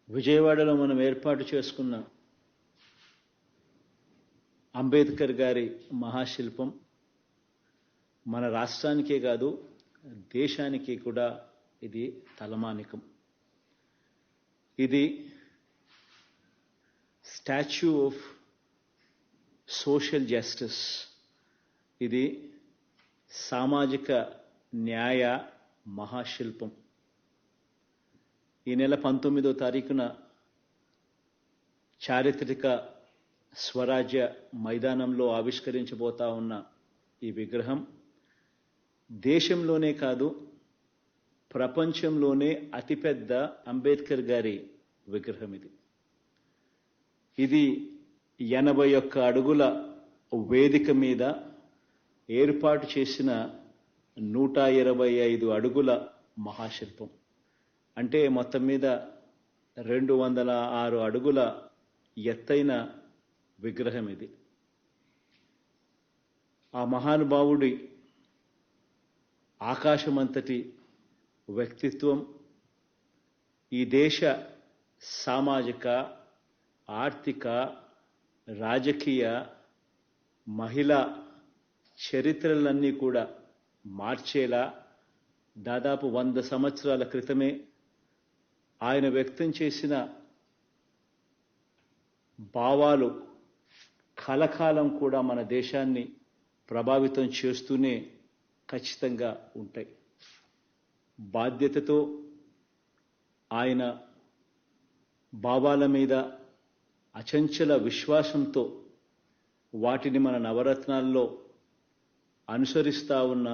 విజయవాడలో మనం ఏర్పాటు చేసుకున్న అంబేద్కర్ గారి మహాశిల్పం మన రాష్ట్రానికే కాదు దేశానికి కూడా ఇది తలమానికం. ఇది స్టాచ్యూ ఆఫ్ సోషల్ జస్టిస్. ఇది సామాజిక న్యాయ మహాశిల్పం. ఈ నెల 19వ తారీఖున చారిత్రక స్వరాజ్య మైదానంలో ఆవిష్కరించబోతా ఉన్న ఈ విగ్రహం దేశంలోనే కాదు ప్రపంచంలోనే అతిపెద్ద అంబేద్కర్ గారి విగ్రహం. ఇది 81 అడుగుల వేదిక మీద ఏర్పాటు చేసిన 125 అడుగుల మహాశిల్పం. అంటే మొత్తం మీద 206 అడుగుల ఎత్తైన విగ్రహం ఇది. ఆ మహానుభావుడి ఆకాశమంతటి వ్యక్తిత్వం ఈ దేశ సామాజిక, ఆర్థిక, రాజకీయ, మహిళా చరిత్రలన్నీ కూడా మార్చేలా దాదాపు 100 సంవత్సరాల క్రితమే ఆయన వ్యక్తం చేసిన భావాలు కలకాలం కూడా మన దేశాన్ని ప్రభావితం చేస్తూనే ఖచ్చితంగా ఉంటాయి. బాధ్యతతో ఆయన భావాల మీద అచంచల విశ్వాసంతో వాటిని మన నవరత్నాల్లో అనుసరిస్తా ఉన్న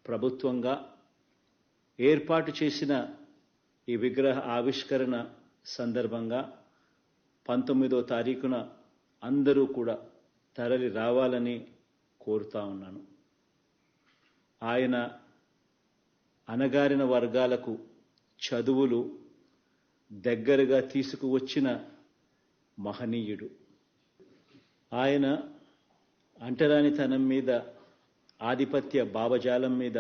ప్రభుత్వంగా ఏర్పాటు చేసిన ఈ విగ్రహ ఆవిష్కరణ సందర్భంగా 19వ తారీఖున అందరూ కూడా తరలి రావాలని కోరుతా ఉన్నాను. ఆయన అణగారిన వర్గాలకు చదువులు దగ్గరగా తీసుకువచ్చిన మహనీయుడు. ఆయన అంటరానితనం మీద, ఆధిపత్య భావజాలం మీద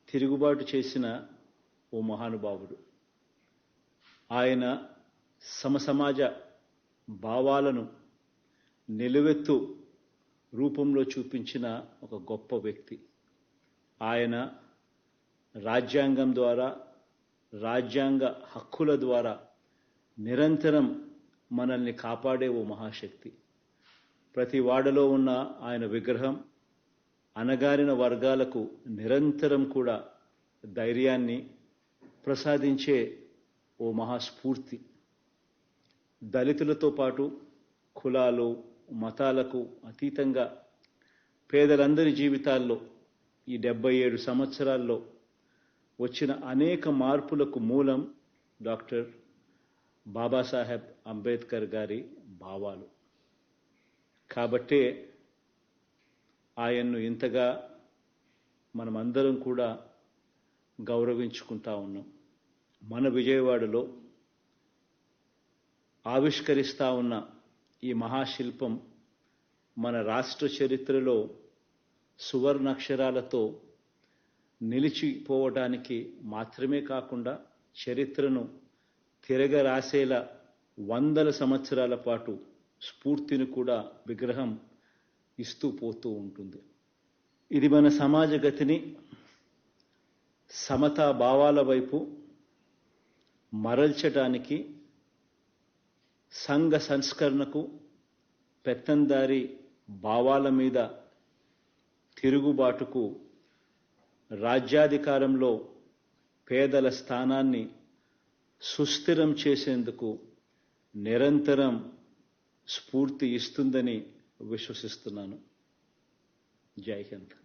తిరుగుబాటు చేసిన ఓ మహానుభావుడు. ఆయన సమసమాజ భావాలను నిలువెత్తు రూపంలో చూపించిన ఒక గొప్ప వ్యక్తి. ఆయన రాజ్యాంగం ద్వారా, రాజ్యాంగ హక్కుల ద్వారా నిరంతరం మనల్ని కాపాడే ఓ మహాశక్తి. ప్రతి వాడలో ఉన్న ఆయన విగ్రహం అణగారిన వర్గాలకు నిరంతరం కూడా ధైర్యాన్ని ప్రసాదించే ఓ మహాస్ఫూర్తి. దళితులతో పాటు కులాలు, మతాలకు అతీతంగా పేదలందరి జీవితాల్లో ఈ 77 సంవత్సరాల్లో వచ్చిన అనేక మార్పులకు మూలం డాక్టర్ బాబాసాహెబ్ అంబేద్కర్ గారి భావాలు. కాబట్టే ఆయన్ను ఇంతగా మనమందరం కూడా గౌరవించుకుంటా ఉన్నాం. మన విజయవాడలో ఆవిష్కరిస్తా ఉన్న ఈ మహాశిల్పం మన రాష్ట్ర చరిత్రలో సువర్ణాక్షరాలతో నిలిచిపోవడానికి మాత్రమే కాకుండా చరిత్రను తిరగరాసేలా 100 సంవత్సరాల పాటు స్ఫూర్తిని కూడా విగ్రహం ఇస్తూ పోతూ ఉంటుంది. ఇది మన సమాజ గతిని సమతా భావాల వైపు మరల్చడానికి, సంఘ సంస్కరణకు, పెత్తందారి భావాల మీద తిరుగుబాటుకు, రాజ్యాధికారంలో పేదల స్థానాన్ని సుస్థిరం చేసేందుకు నిరంతరం స్ఫూర్తి ఇస్తుందని విశ్వసిస్తున్నాను. జై హింద్.